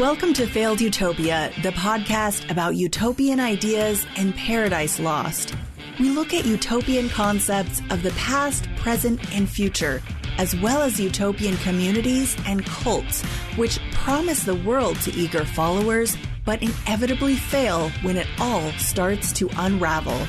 Welcome to Failed Utopia, the podcast about utopian ideas and paradise lost. We look at utopian concepts of the past, present, and future, as well as utopian communities and cults, which promise the world to eager followers, but inevitably fail when it all starts to unravel.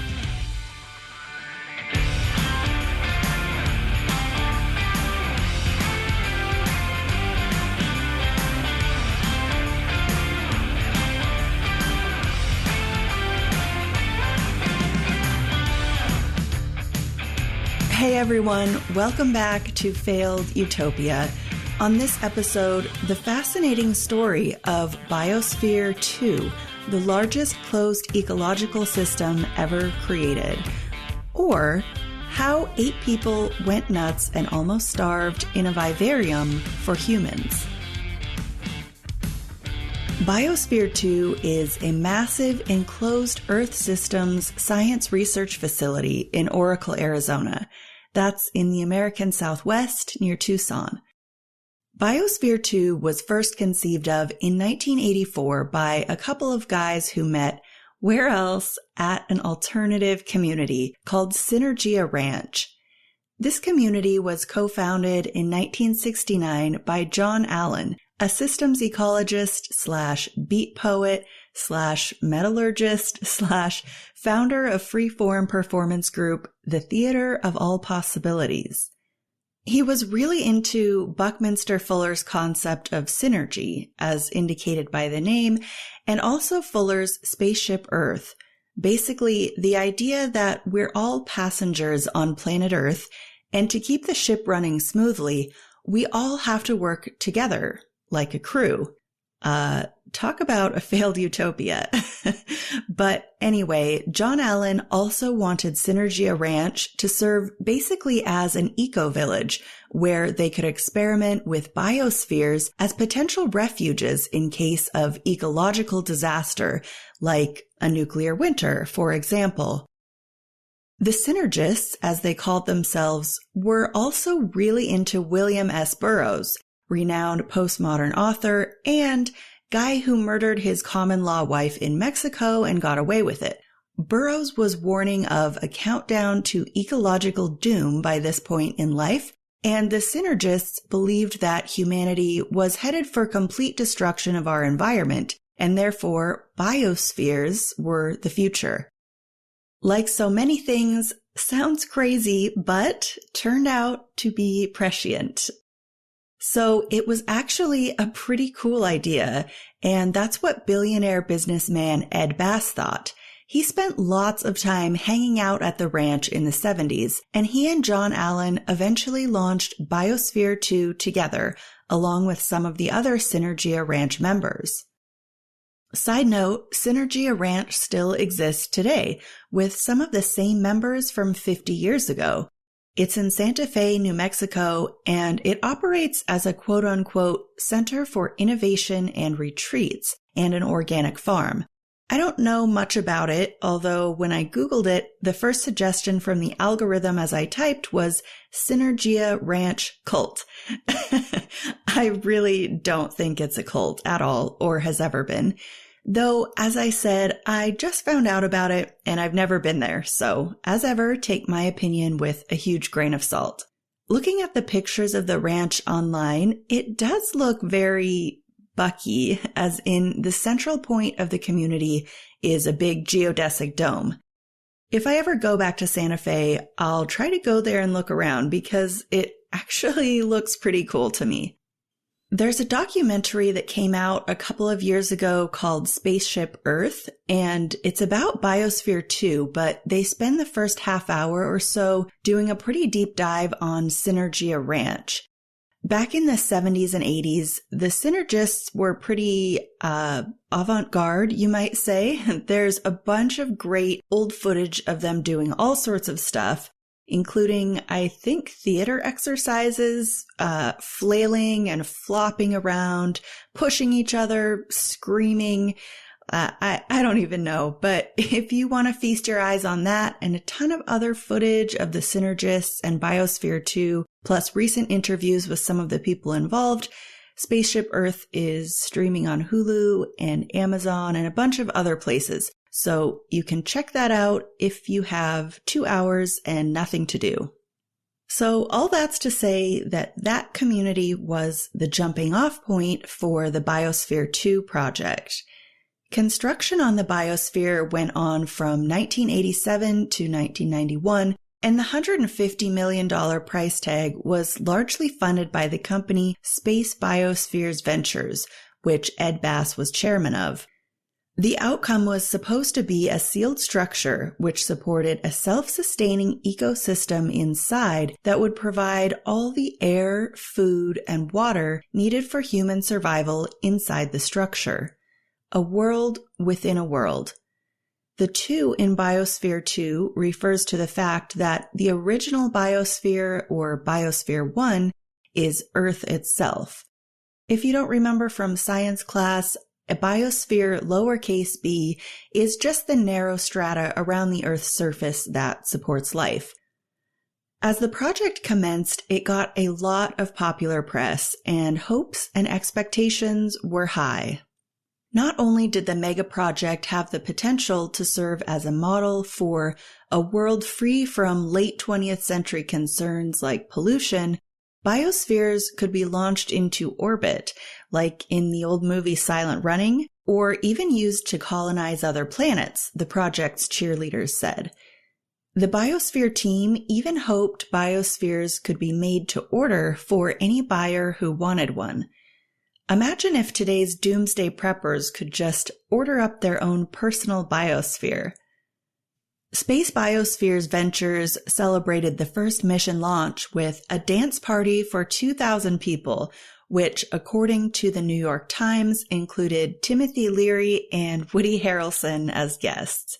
Hey everyone, welcome back to Failed Utopia. On this episode, the fascinating story of Biosphere 2, the largest closed ecological system ever created. Or how 8 people went nuts and almost starved in a vivarium for humans. Biosphere 2 is a massive enclosed Earth systems science research facility in Oracle, Arizona. That's in the American Southwest near Tucson. Biosphere 2 was first conceived of in 1984 by a couple of guys who met, where else, at an alternative community called Synergia Ranch. This community was co-founded in 1969 by John Allen, a systems ecologist / beat poet / metallurgist / founder of freeform performance group The Theater of All Possibilities. He was really into Buckminster Fuller's concept of synergy, as indicated by the name, and also Fuller's Spaceship Earth. Basically, the idea that we're all passengers on planet Earth, and to keep the ship running smoothly, we all have to work together, like a crew. Talk about a failed utopia. But anyway, John Allen also wanted Synergia Ranch to serve basically as an eco-village where they could experiment with biospheres as potential refuges in case of ecological disaster, like a nuclear winter, for example. The Synergists, as they called themselves, were also really into William S. Burroughs, renowned postmodern author and guy who murdered his common-law wife in Mexico and got away with it. Burroughs was warning of a countdown to ecological doom by this point in life, and the Synergists believed that humanity was headed for complete destruction of our environment, and therefore biospheres were the future. Like so many things, sounds crazy, but turned out to be prescient. So it was actually a pretty cool idea, and that's what billionaire businessman Ed Bass thought. He spent lots of time hanging out at the ranch in the 70s, and he and John Allen eventually launched Biosphere 2 together, along with some of the other Synergia Ranch members. Side note, Synergia Ranch still exists today, with some of the same members from 50 years ago. It's in Santa Fe, New Mexico, and it operates as a quote-unquote center for innovation and retreats and an organic farm. I don't know much about it, although when I Googled it, the first suggestion from the algorithm as I typed was Synergia Ranch Cult. I really don't think it's a cult at all, or has ever been. Though, as I said, I just found out about it and I've never been there, so as ever, take my opinion with a huge grain of salt. Looking at the pictures of the ranch online, it does look very Bucky, as in the central point of the community is a big geodesic dome. If I ever go back to Santa Fe, I'll try to go there and look around because it actually looks pretty cool to me. There's a documentary that came out a couple of years ago called Spaceship Earth, and it's about Biosphere 2, but they spend the first half hour or so doing a pretty deep dive on Synergia Ranch. Back in the 70s and 80s, the Synergists were pretty avant-garde, you might say. There's a bunch of great old footage of them doing all sorts of stuff, including, I think, theater exercises, flailing and flopping around, pushing each other, screaming. I don't even know, but if you want to feast your eyes on that and a ton of other footage of the Synergists and Biosphere 2, plus recent interviews with some of the people involved, Spaceship Earth is streaming on Hulu and Amazon and a bunch of other places. So you can check that out if you have 2 hours and nothing to do. So all that's to say that that community was the jumping off point for the Biosphere 2 project. Construction on the Biosphere went on from 1987 to 1991, and the $150 million price tag was largely funded by the company Space Biospheres Ventures, which Ed Bass was chairman of. The outcome was supposed to be a sealed structure which supported a self-sustaining ecosystem inside that would provide all the air, food, and water needed for human survival inside the structure. A world within a world. The 2 in Biosphere 2 refers to the fact that the original Biosphere, or Biosphere 1, is Earth itself. If you don't remember from science class, a biosphere lowercase b is just the narrow strata around the Earth's surface that supports life. As the project commenced, it got a lot of popular press, and hopes and expectations were high. Not only did the mega project have the potential to serve as a model for a world free from late 20th century concerns like pollution, biospheres could be launched into orbit, like in the old movie Silent Running, or even used to colonize other planets, the project's cheerleaders said. The Biosphere team even hoped biospheres could be made to order for any buyer who wanted one. Imagine if today's doomsday preppers could just order up their own personal biosphere. Space Biospheres Ventures celebrated the first mission launch with a dance party for 2,000 people, which, according to the New York Times, included Timothy Leary and Woody Harrelson as guests.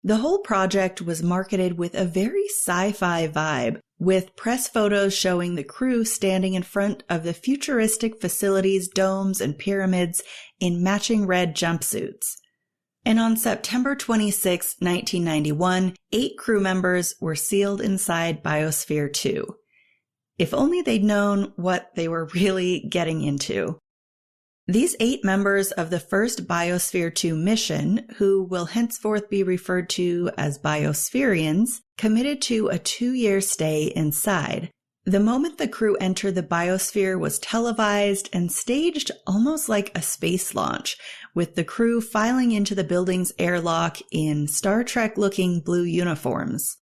The whole project was marketed with a very sci-fi vibe, with press photos showing the crew standing in front of the futuristic facilities, domes, and pyramids in matching red jumpsuits. And on September 26, 1991, 8 crew members were sealed inside Biosphere 2. If only they'd known what they were really getting into. These 8 members of the first Biosphere 2 mission, who will henceforth be referred to as Biospherians, committed to a 2-year stay inside. The moment the crew entered the Biosphere was televised and staged almost like a space launch, with the crew filing into the building's airlock in Star Trek-looking blue uniforms.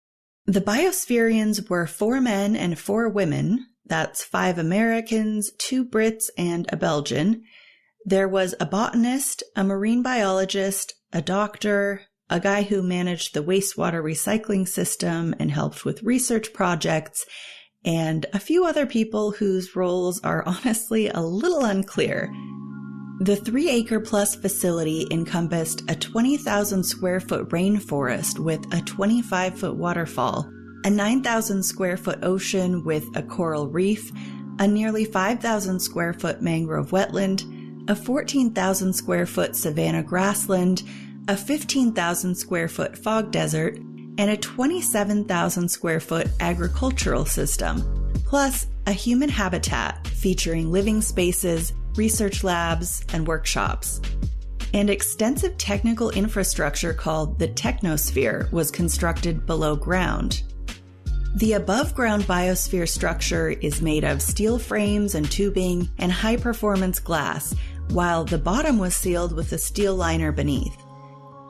The Biospherians were 4 men and 4 women, that's 5 Americans, 2 Brits, and a Belgian. There was a botanist, a marine biologist, a doctor, a guy who managed the wastewater recycling system and helped with research projects, and a few other people whose roles are honestly a little unclear. The 3-acre-plus facility encompassed a 20,000 square foot rainforest with a 25-foot waterfall, a 9,000 square foot ocean with a coral reef, a nearly 5,000 square foot mangrove wetland, a 14,000 square foot savanna grassland, a 15,000 square foot fog desert, and a 27,000 square foot agricultural system, plus a human habitat featuring living spaces, research labs, and workshops. And extensive technical infrastructure called the Technosphere was constructed below ground. The above-ground biosphere structure is made of steel frames and tubing and high-performance glass, while the bottom was sealed with a steel liner beneath.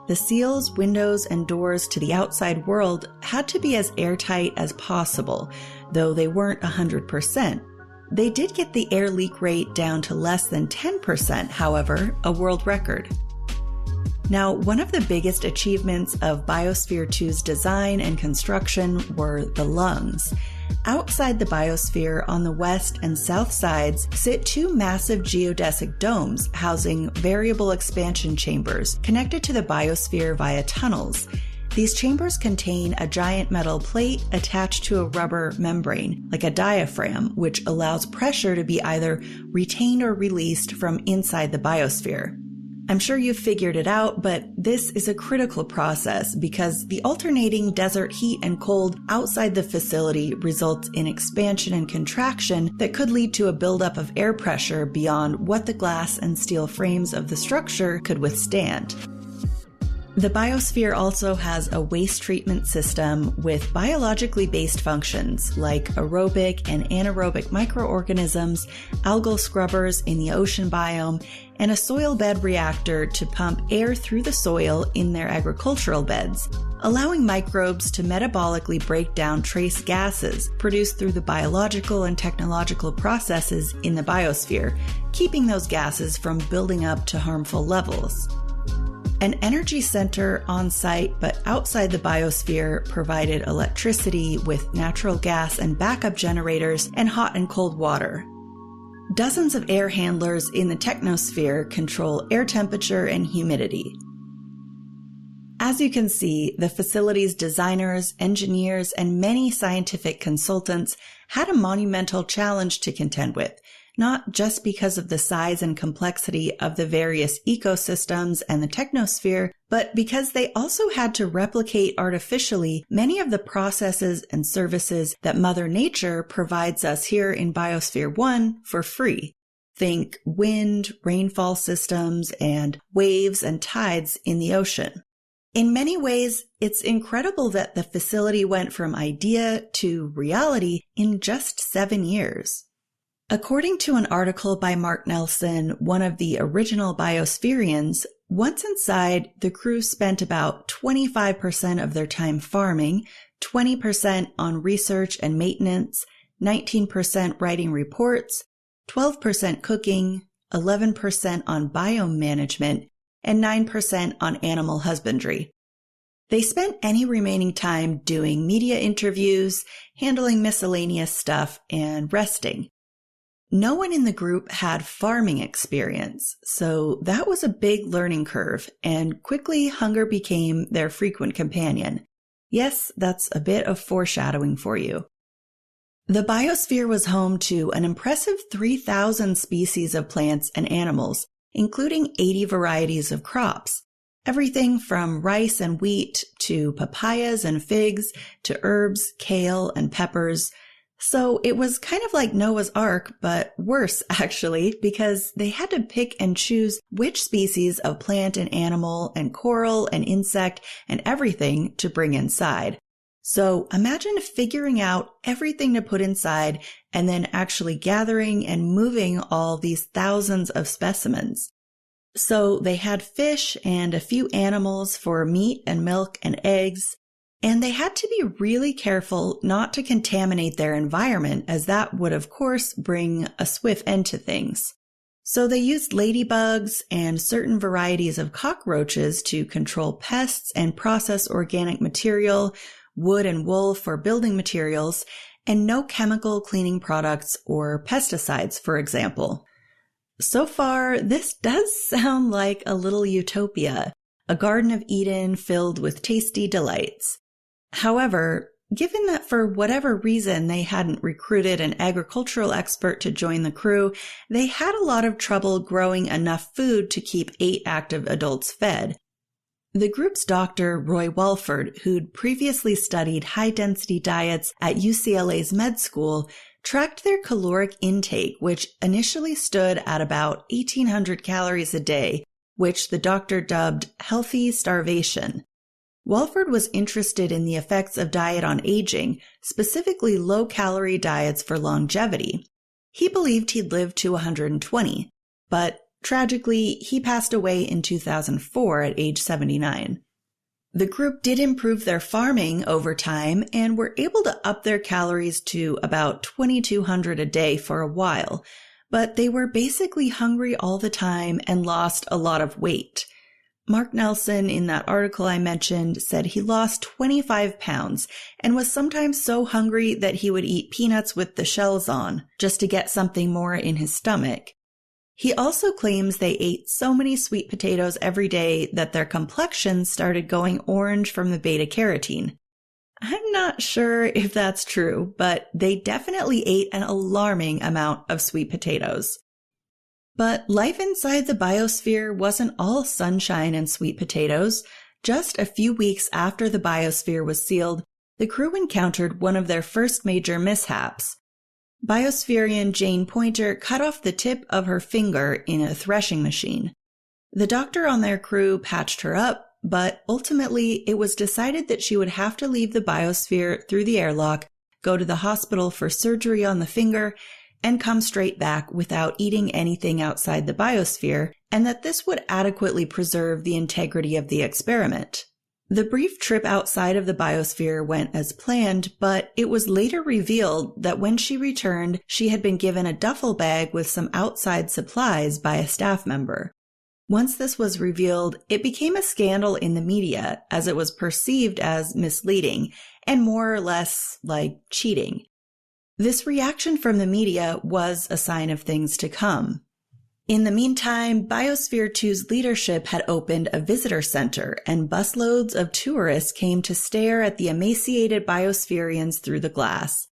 The seals, windows, and doors to the outside world had to be as airtight as possible, though they weren't 100%. They did get the air leak rate down to less than 10%, however, a world record. Now, one of the biggest achievements of Biosphere 2's design and construction were the lungs. Outside the biosphere on the west and south sides sit 2 massive geodesic domes housing variable expansion chambers connected to the biosphere via tunnels. These chambers contain a giant metal plate attached to a rubber membrane, like a diaphragm, which allows pressure to be either retained or released from inside the biosphere. I'm sure you've figured it out, but this is a critical process because the alternating desert heat and cold outside the facility results in expansion and contraction that could lead to a buildup of air pressure beyond what the glass and steel frames of the structure could withstand. The biosphere also has a waste treatment system with biologically based functions like aerobic and anaerobic microorganisms, algal scrubbers in the ocean biome, and a soil bed reactor to pump air through the soil in their agricultural beds, allowing microbes to metabolically break down trace gases produced through the biological and technological processes in the biosphere, keeping those gases from building up to harmful levels. An energy center on site but outside the biosphere provided electricity with natural gas and backup generators and hot and cold water. Dozens of air handlers in the technosphere control air temperature and humidity. As you can see, the facility's designers, engineers, and many scientific consultants had a monumental challenge to contend with, not just because of the size and complexity of the various ecosystems and the technosphere, but because they also had to replicate artificially many of the processes and services that Mother Nature provides us here in Biosphere 1 for free. Think wind, rainfall systems, and waves and tides in the ocean. In many ways, it's incredible that the facility went from idea to reality in just 7 years. According to an article by Mark Nelson, one of the original Biospherians, once inside, the crew spent about 25% of their time farming, 20% on research and maintenance, 19% writing reports, 12% cooking, 11% on biome management, and 9% on animal husbandry. They spent any remaining time doing media interviews, handling miscellaneous stuff, and resting. No one in the group had farming experience, so that was a big learning curve, and quickly hunger became their frequent companion. Yes, that's a bit of foreshadowing for you. The biosphere was home to an impressive 3,000 species of plants and animals, including 80 varieties of crops. Everything from rice and wheat to papayas and figs to herbs, kale, and peppers. So it was kind of like Noah's Ark, but worse actually, because they had to pick and choose which species of plant and animal and coral and insect and everything to bring inside. So imagine figuring out everything to put inside and then actually gathering and moving all these thousands of specimens. So they had fish and a few animals for meat and milk and eggs. And they had to be really careful not to contaminate their environment, as that would, of course, bring a swift end to things. So they used ladybugs and certain varieties of cockroaches to control pests and process organic material, wood and wool for building materials, and no chemical cleaning products or pesticides, for example. So far, this does sound like a little utopia, a Garden of Eden filled with tasty delights. However, given that for whatever reason they hadn't recruited an agricultural expert to join the crew, they had a lot of trouble growing enough food to keep 8 active adults fed. The group's doctor, Roy Walford, who'd previously studied high-density diets at UCLA's med school, tracked their caloric intake, which initially stood at about 1,800 calories a day, which the doctor dubbed healthy starvation. Walford was interested in the effects of diet on aging, specifically low-calorie diets for longevity. He believed he'd live to 120, but tragically, he passed away in 2004 at age 79. The group did improve their farming over time and were able to up their calories to about 2,200 a day for a while, but they were basically hungry all the time and lost a lot of weight. Mark Nelson, in that article I mentioned, said he lost 25 pounds and was sometimes so hungry that he would eat peanuts with the shells on, just to get something more in his stomach. He also claims they ate so many sweet potatoes every day that their complexion started going orange from the beta-carotene. I'm not sure if that's true, but they definitely ate an alarming amount of sweet potatoes. But life inside the biosphere wasn't all sunshine and sweet potatoes. Just a few weeks after the biosphere was sealed, the crew encountered one of their first major mishaps. Biospherian Jane Pointer cut off the tip of her finger in a threshing machine. The doctor on their crew patched her up, but ultimately it was decided that she would have to leave the biosphere through the airlock, go to the hospital for surgery on the finger, and come straight back without eating anything outside the biosphere, and that this would adequately preserve the integrity of the experiment. The brief trip outside of the biosphere went as planned, but it was later revealed that when she returned, she had been given a duffel bag with some outside supplies by a staff member. Once this was revealed, it became a scandal in the media as it was perceived as misleading and more or less like cheating. This reaction from the media was a sign of things to come. In the meantime, Biosphere 2's leadership had opened a visitor center, and busloads of tourists came to stare at the emaciated biospherians through the glass.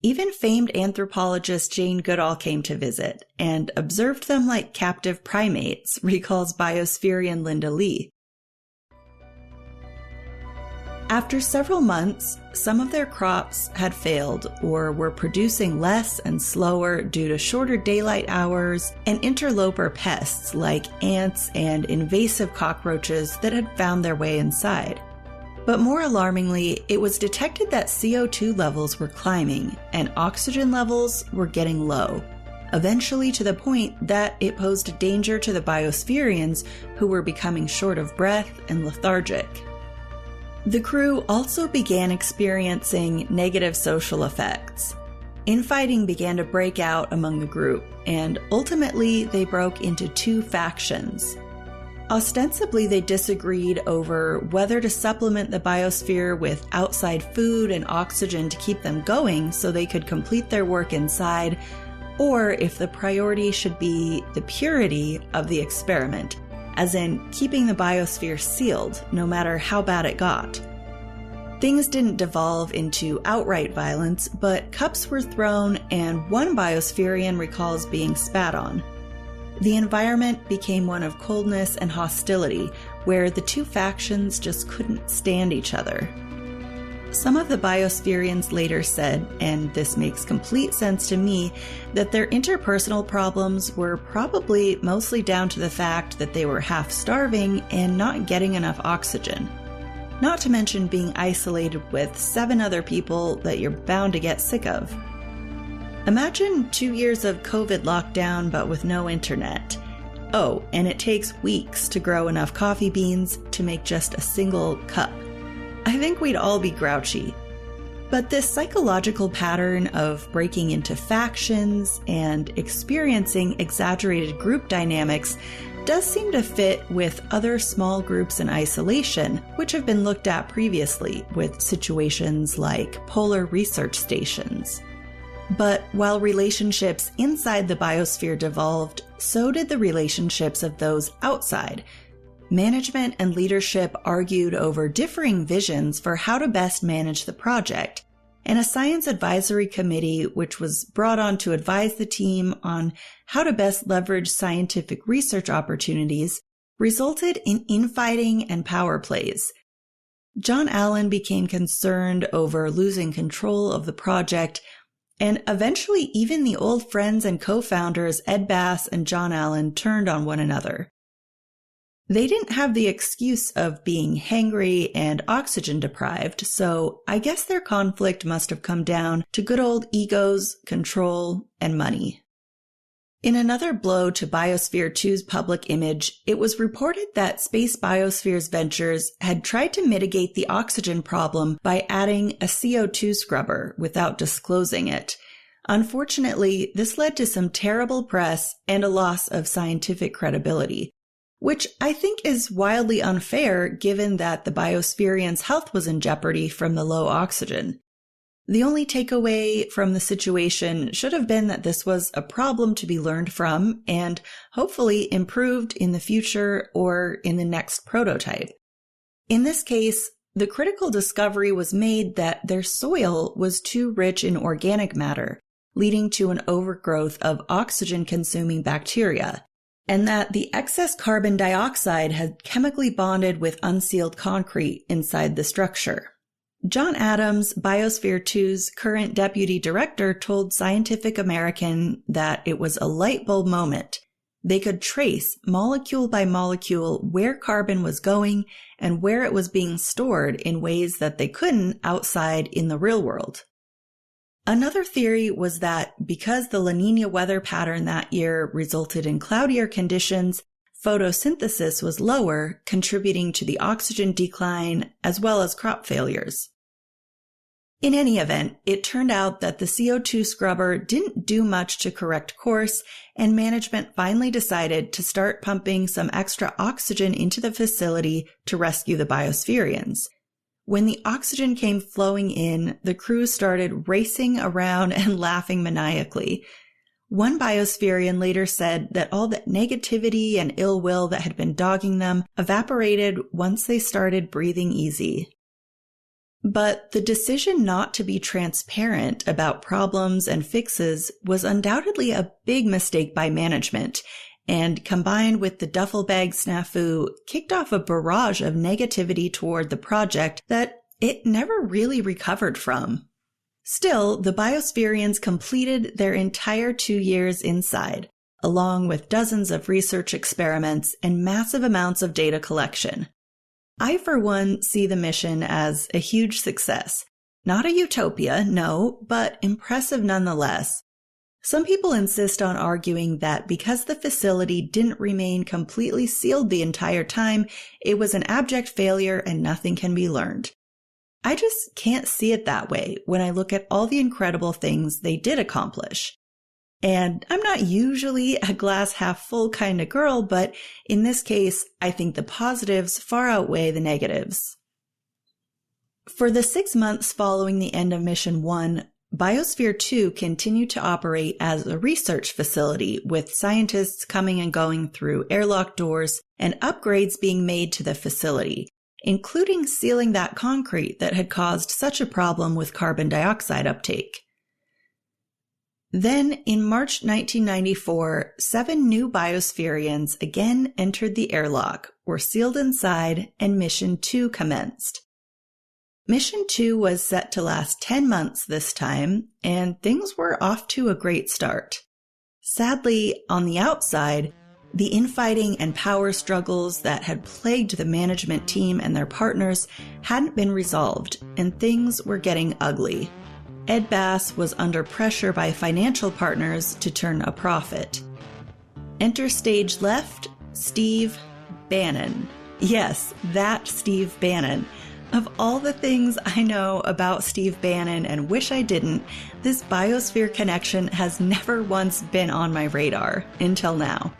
Even famed anthropologist Jane Goodall came to visit and observed them like captive primates, recalls Biospherian Linda Lee. After several months, some of their crops had failed or were producing less and slower due to shorter daylight hours and interloper pests like ants and invasive cockroaches that had found their way inside. But more alarmingly, it was detected that CO2 levels were climbing and oxygen levels were getting low, eventually to the point that it posed a danger to the biospherians who were becoming short of breath and lethargic. The crew also began experiencing negative social effects. Infighting began to break out among the group, and ultimately they broke into two factions. Ostensibly, they disagreed over whether to supplement the biosphere with outside food and oxygen to keep them going so they could complete their work inside, or if the priority should be the purity of the experiment, as in keeping the biosphere sealed no matter how bad it got. Things didn't devolve into outright violence, but cups were thrown and one biospherian recalls being spat on. The environment became one of coldness and hostility, where the two factions just couldn't stand each other. Some of the biospherians later said, and this makes complete sense to me, that their interpersonal problems were probably mostly down to the fact that they were half starving and not getting enough oxygen. Not to mention being isolated with 7 other people that you're bound to get sick of. Imagine 2 years of COVID lockdown but with no internet. Oh, and it takes weeks to grow enough coffee beans to make just a single cup. I think we'd all be grouchy. But this psychological pattern of breaking into factions and experiencing exaggerated group dynamics does seem to fit with other small groups in isolation, which have been looked at previously with situations like polar research stations. But while relationships inside the biosphere devolved, so did the relationships of those outside. Management and leadership argued over differing visions for how to best manage the project, and a science advisory committee, which was brought on to advise the team on how to best leverage scientific research opportunities, resulted in infighting and power plays. John Allen became concerned over losing control of the project, and eventually even the old friends and co-founders Ed Bass and John Allen turned on one another. They didn't have the excuse of being hangry and oxygen deprived, so I guess their conflict must have come down to good old egos, control, and money. In another blow to Biosphere 2's public image, it was reported that Space Biosphere's Ventures had tried to mitigate the oxygen problem by adding a CO2 scrubber without disclosing it. Unfortunately, this led to some terrible press and a loss of scientific credibility, which I think is wildly unfair given that the biospherians' health was in jeopardy from the low oxygen. The only takeaway from the situation should have been that this was a problem to be learned from and hopefully improved in the future or in the next prototype. In this case, the critical discovery was made that their soil was too rich in organic matter, leading to an overgrowth of oxygen-consuming bacteria, and that the excess carbon dioxide had chemically bonded with unsealed concrete inside the structure. John Adams, Biosphere 2's current deputy director, told Scientific American that it was a light bulb moment. They could trace, molecule by molecule, where carbon was going and where it was being stored in ways that they couldn't outside in the real world. Another theory was that because the La Niña weather pattern that year resulted in cloudier conditions, photosynthesis was lower, contributing to the oxygen decline as well as crop failures. In any event, it turned out that the CO2 scrubber didn't do much to correct course, and management finally decided to start pumping some extra oxygen into the facility to rescue the biospherians. When the oxygen came flowing in, the crew started racing around and laughing maniacally. One biospherian later said that all the negativity and ill will that had been dogging them evaporated once they started breathing easy. But the decision not to be transparent about problems and fixes was undoubtedly a big mistake by management, and combined with the duffel bag snafu, kicked off a barrage of negativity toward the project that it never really recovered from. Still, the biospherians completed their entire 2 years inside, along with dozens of research experiments and massive amounts of data collection. I, for one, see the mission as a huge success. Not a utopia, no, but impressive nonetheless. Some people insist on arguing that because the facility didn't remain completely sealed the entire time, it was an abject failure and nothing can be learned. I just can't see it that way when I look at all the incredible things they did accomplish. And I'm not usually a glass half full kind of girl, but in this case, I think the positives far outweigh the negatives. For the 6 months following the end of Mission 1, Biosphere 2 continued to operate as a research facility, with scientists coming and going through airlock doors and upgrades being made to the facility, including sealing that concrete that had caused such a problem with carbon dioxide uptake. Then, in March 1994, 7 new biospherians again entered the airlock, were sealed inside, and Mission 2 commenced. Mission 2 was set to last 10 months this time, and things were off to a great start. Sadly, on the outside, the infighting and power struggles that had plagued the management team and their partners hadn't been resolved, and things were getting ugly. Ed Bass was under pressure by financial partners to turn a profit. Enter stage left, Steve Bannon. Yes, that Steve Bannon. Of all the things I know about Steve Bannon and wish I didn't, this Biosphere connection has never once been on my radar until now.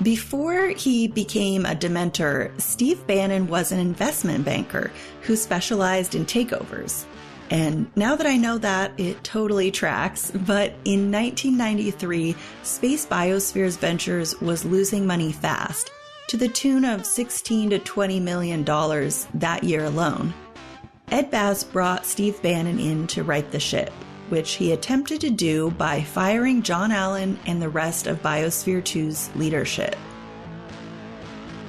Before he became a dementor, Steve Bannon was an investment banker who specialized in takeovers. And now that I know that, it totally tracks. But in 1993, Space Biospheres Ventures was losing money fast, to the tune of $16 to $20 million that year alone. Ed Bass brought Steve Bannon in to right the ship, which he attempted to do by firing John Allen and the rest of Biosphere 2's leadership.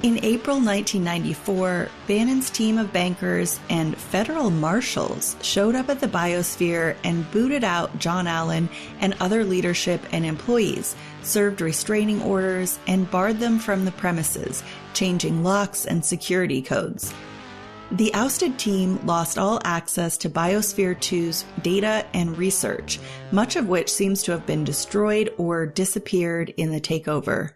In April 1994, Bannon's team of bankers and federal marshals showed up at the Biosphere and booted out John Allen and other leadership and employees, served restraining orders, and barred them from the premises, changing locks and security codes. The ousted team lost all access to Biosphere 2's data and research, much of which seems to have been destroyed or disappeared in the takeover.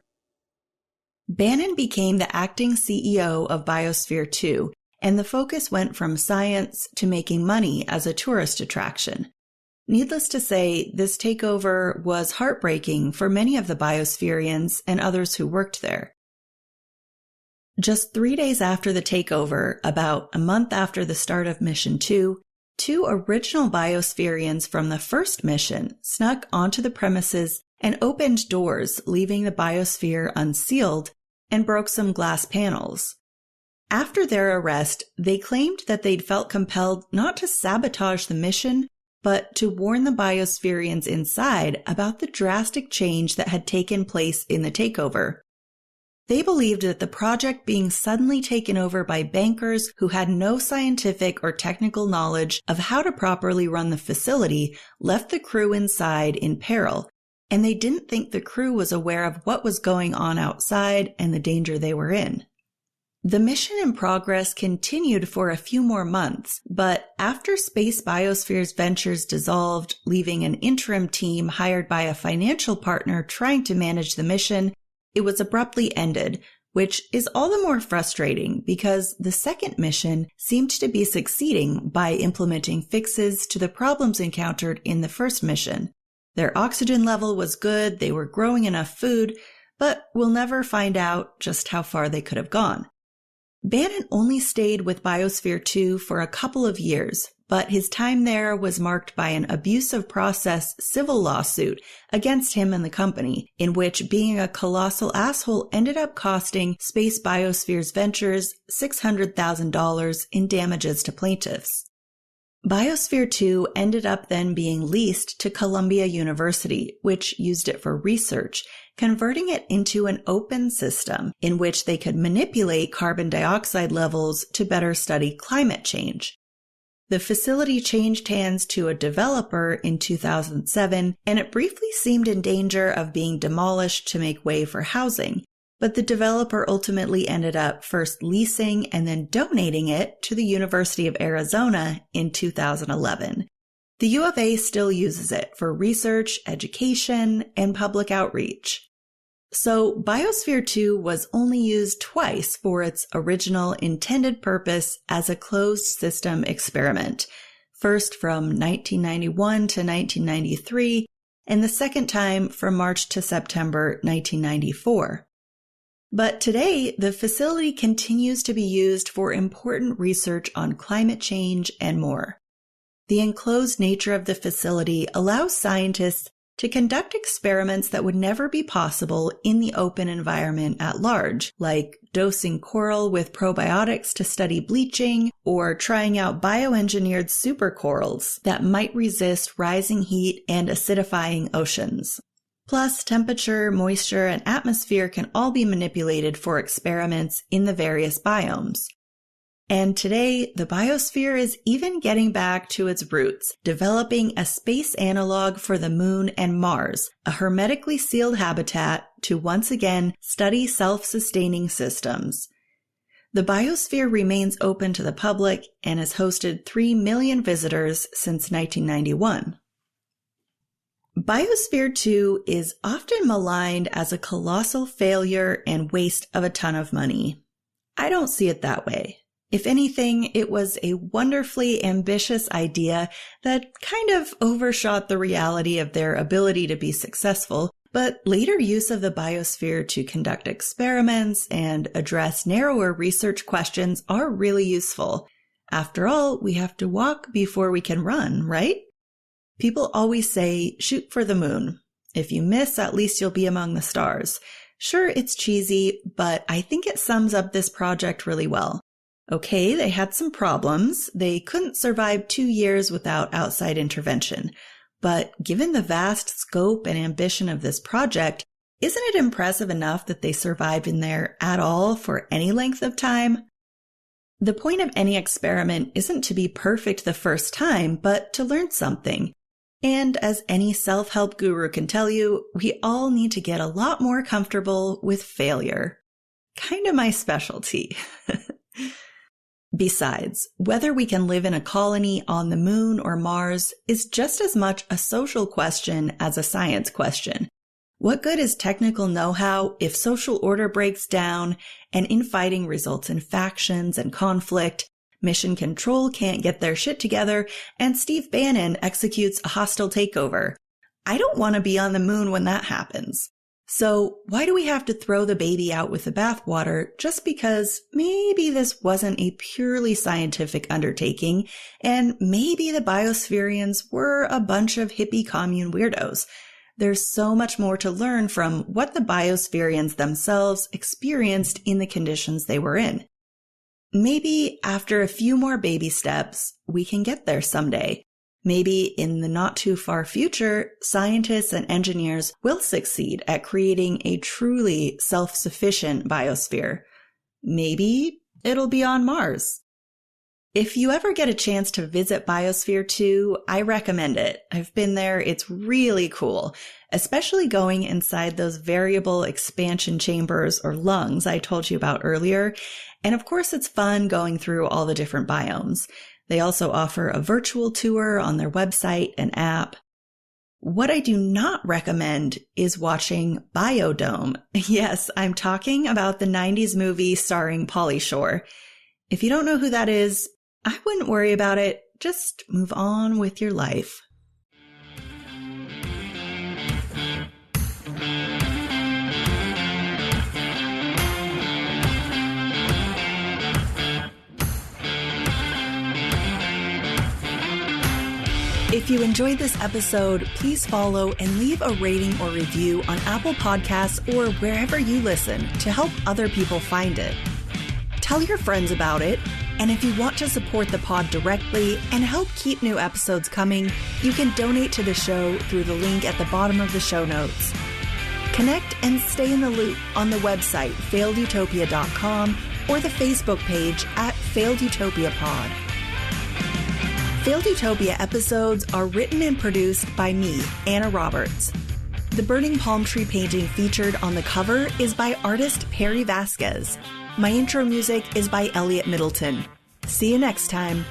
Bannon became the acting CEO of Biosphere 2, and the focus went from science to making money as a tourist attraction. Needless to say, this takeover was heartbreaking for many of the Biospherians and others who worked there. Just 3 days after the takeover, about a month after the start of Mission 2, 2 original Biospherians from the first mission snuck onto the premises and opened doors, leaving the Biosphere unsealed, and broke some glass panels. After their arrest, they claimed that they'd felt compelled not to sabotage the mission, but to warn the biospherians inside about the drastic change that had taken place in the takeover. They believed that the project being suddenly taken over by bankers who had no scientific or technical knowledge of how to properly run the facility left the crew inside in peril, and they didn't think the crew was aware of what was going on outside and the danger they were in. The mission in progress continued for a few more months, but after Space Biosphere's ventures dissolved, leaving an interim team hired by a financial partner trying to manage the mission, it was abruptly ended, which is all the more frustrating because the second mission seemed to be succeeding by implementing fixes to the problems encountered in the first mission. Their oxygen level was good, they were growing enough food, but we'll never find out just how far they could have gone. Bannon only stayed with Biosphere 2 for a couple of years, but his time there was marked by an abuse of process civil lawsuit against him and the company, in which being a colossal asshole ended up costing Space Biosphere's ventures $600,000 in damages to plaintiffs. Biosphere 2 ended up then being leased to Columbia University, which used it for research, converting it into an open system in which they could manipulate carbon dioxide levels to better study climate change. The facility changed hands to a developer in 2007, and it briefly seemed in danger of being demolished to make way for housing. But the developer ultimately ended up first leasing and then donating it to the University of Arizona in 2011. The U of A still uses it for research, education, and public outreach. So Biosphere 2 was only used twice for its original intended purpose as a closed system experiment, first from 1991 to 1993, and the second time from March to September 1994. But today, the facility continues to be used for important research on climate change and more. The enclosed nature of the facility allows scientists to conduct experiments that would never be possible in the open environment at large, like dosing coral with probiotics to study bleaching, or trying out bioengineered supercorals that might resist rising heat and acidifying oceans. Plus, temperature, moisture, and atmosphere can all be manipulated for experiments in the various biomes. And today, the biosphere is even getting back to its roots, developing a space analog for the Moon and Mars, a hermetically sealed habitat to once again study self-sustaining systems. The biosphere remains open to the public and has hosted 3 million visitors since 1991. Biosphere 2 is often maligned as a colossal failure and waste of a ton of money. I don't see it that way. If anything, it was a wonderfully ambitious idea that kind of overshot the reality of their ability to be successful, but later use of the biosphere to conduct experiments and address narrower research questions are really useful. After all, we have to walk before we can run, right? People always say, shoot for the moon. If you miss, at least you'll be among the stars. Sure, it's cheesy, but I think it sums up this project really well. Okay, they had some problems. They couldn't survive 2 years without outside intervention. But given the vast scope and ambition of this project, isn't it impressive enough that they survived in there at all for any length of time? The point of any experiment isn't to be perfect the first time, but to learn something. And as any self-help guru can tell you, we all need to get a lot more comfortable with failure. Kind of my specialty. Besides, whether we can live in a colony on the moon or Mars is just as much a social question as a science question. What good is technical know-how if social order breaks down and infighting results in factions and conflict? Mission Control can't get their shit together, and Steve Bannon executes a hostile takeover. I don't want to be on the moon when that happens. So why do we have to throw the baby out with the bathwater just because maybe this wasn't a purely scientific undertaking, and maybe the biospherians were a bunch of hippie commune weirdos? There's so much more to learn from what the biospherians themselves experienced in the conditions they were in. Maybe after a few more baby steps, we can get there someday. Maybe in the not too far future, scientists and engineers will succeed at creating a truly self-sufficient biosphere. Maybe it'll be on Mars. If you ever get a chance to visit Biosphere 2, I recommend it. I've been there. It's really cool, especially going inside those variable expansion chambers or lungs I told you about earlier. And of course, it's fun going through all the different biomes. They also offer a virtual tour on their website and app. What I do not recommend is watching Biodome. Yes, I'm talking about the 90s movie starring Pauly Shore. If you don't know who that is, I wouldn't worry about it. Just move on with your life. If you enjoyed this episode, please follow and leave a rating or review on Apple Podcasts or wherever you listen to help other people find it. Tell your friends about it. And if you want to support the pod directly and help keep new episodes coming, you can donate to the show through the link at the bottom of the show notes. Connect and stay in the loop on the website failedutopia.com or the Facebook page at Failed Utopia Pod. Failed Utopia episodes are written and produced by me, Anna Roberts. The burning palm tree painting featured on the cover is by artist Perry Vasquez. My intro music is by Elliot Middleton. See you next time.